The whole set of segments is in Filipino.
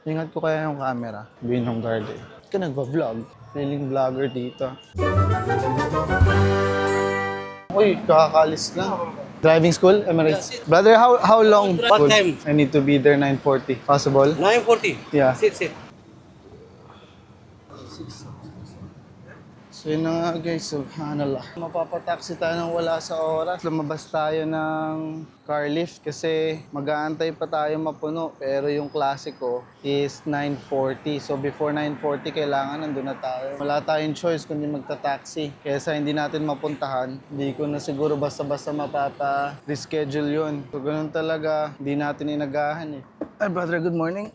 Ingat ko kaya yung camera. Sabihin ng guard eh. Ba't ka nagpa-vlog? Feeling vlogger dito. Uy, kakakalis lang. Driving school, Emirates. Brother, how long? What time? I need to be there 9:40. Possible? 9:40. Yeah. Sit. So yun na nga guys, subhanallah. Mapapataksi tayo ng wala sa oras. Lumabas tayo ng car lift kasi mag-aantay pa tayo mapuno. Pero yung klase ko is 9:40. So before 9:40, kailangan nandun na tayo. Wala tayong choice kundi magta-taxi. Kesa hindi natin mapuntahan, hindi ko na siguro basta-basta mapapa-reschedule yun. So ganun talaga, hindi natin inagahan eh. Ay brother, good morning.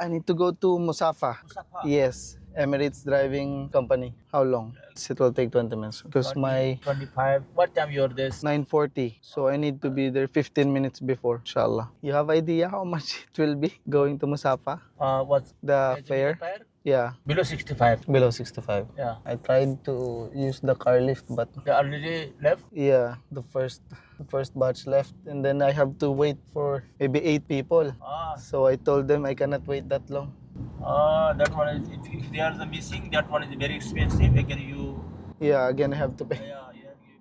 I need to go to Musafa. Yes. Emirates Driving Company. How long? It will take 20 minutes. Because my 25. What time you're this? 9:40. So I need to be there 15 minutes before, inshallah. You have idea how much it will be going to Musafa? What's The fare? Yeah, below 65? below 65. Yeah. I tried to use the car lift, but They already left? yeah, the first batch left. And then I have to wait for maybe 8 people. So I told them I cannot wait that long. That one is, if they are the missing, that one is very expensive. Again, you. Yeah, again I have to pay. Yeah, you pay.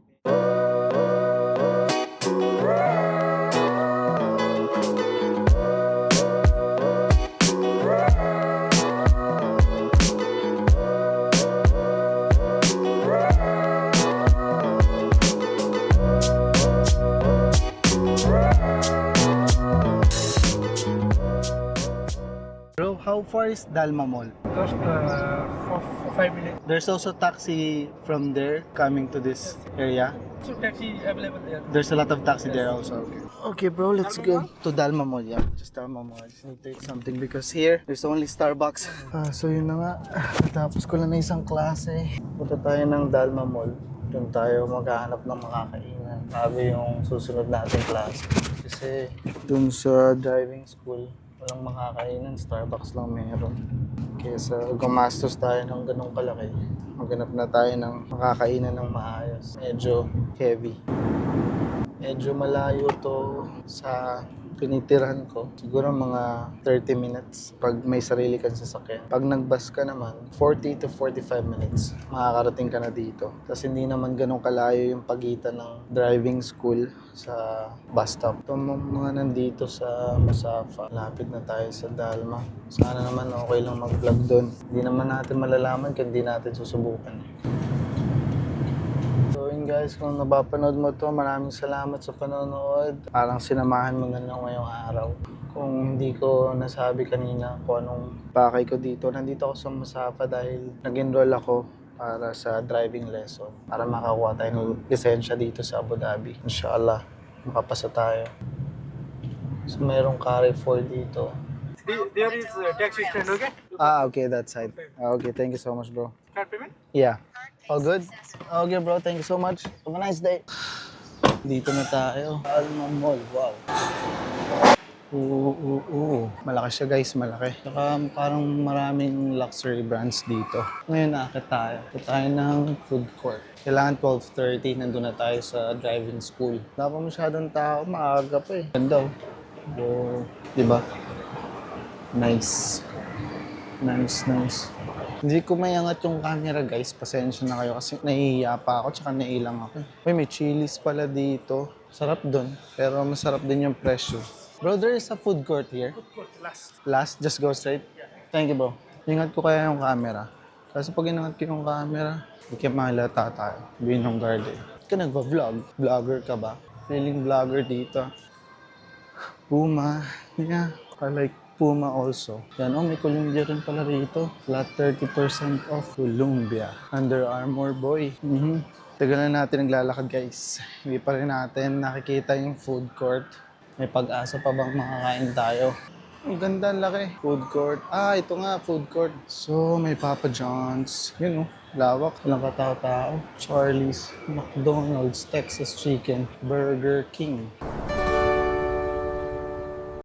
Bro, how far is Dalma Mall? Just for 5 minutes. There's also taxi from there coming to this area. So taxi available there. There's a lot of taxi there also. Okay, bro, let's go to Dalma Mall. Yeah, just Dalma Mall. I just need to take something because here there's only Starbucks. So yun na nga. Tapos ko lang na isang klase. Punta tayo ng Dalma Mall. Doon tayo maghahanap ng makakainan. Sabi yung susunod nating klase. Kasi doon sa driving school, walang makakainan. Starbucks lang meron. Kesa gumastos tayo ng ganong kalaki, maghanap na tayo ng makakainan ng maayos. Medyo heavy. Medyo malayo to sa tinitirahan ko. Siguro mga 30 minutes pag may sarili kang sasakyan. Pag nag-bus ka naman, 40 to 45 minutes makakarating ka na dito. Tapos hindi naman ganun kalayo yung pagitan ng driving school sa bus stop. Itong mga nandito sa Musafa, lapit na tayo sa Dalma. Sana naman okay lang mag-vlog doon. Hindi naman natin malalaman kung hindi natin susubukan. So yun guys, kung napapanood mo to, maraming salamat sa panonood. Parang sinamahan mo na lang ngayong araw. Kung hindi ko nasabi kanina kung anong pakay ko dito, nandito ako sa Musafa dahil nag-enroll ako para sa driving lesson. Para makakuha tayo ng lisensya dito sa Abu Dhabi. Inshallah, makapasa tayo. So mayroong Carrefour dito. There is a taxi stand, okay? Okay, that side. Okay, thank you so much, bro. Card payment? Yeah. All good? Okay, bro. Thank you so much. Have a nice day. Dito na tayo. Dalma Mall. Wow. Malaki siya, guys. Malaki. Saka parang maraming luxury brands dito. Ngayon nakakit tayo. Ito tayo ng food court. Kailangan 12:30. Nandun na tayo sa driving school. Wala pa masyadong tao. Maaga pa eh. Ganda oh. Oh, diba? Nice. Nice. Hindi ko mayangat yung camera guys, pasensya na kayo kasi nahihiya pa ako tsaka nailang ako. Uy, may chilies pala dito. Sarap dun, pero masarap din yung presyo. Bro, there is a food court here. Food court, last. Last, just go straight? Thank you bro. Ingat ko kaya yung camera. Kasi pag inangat ko yung camera, hindi kayo makilata tayo. Sabihin ng guard eh. Ba't ka nagpa-vlog? Vlogger ka ba? Feeling vlogger dito. Puma. Yeah, I like Puma also. Yan, may Columbia rin pala rito. Flat 30% off Columbia. Under Armour boy. Tagal na natin naglalakad guys. Hindi pa rin natin nakikita yung food court. May pag-asa pa bang makakain tayo? Ang ganda, ang laki. Food court. Ito nga, food court. So, may Papa John's. Yun lawak. Walang katao-tao. Charlie's, McDonald's, Texas Chicken, Burger King.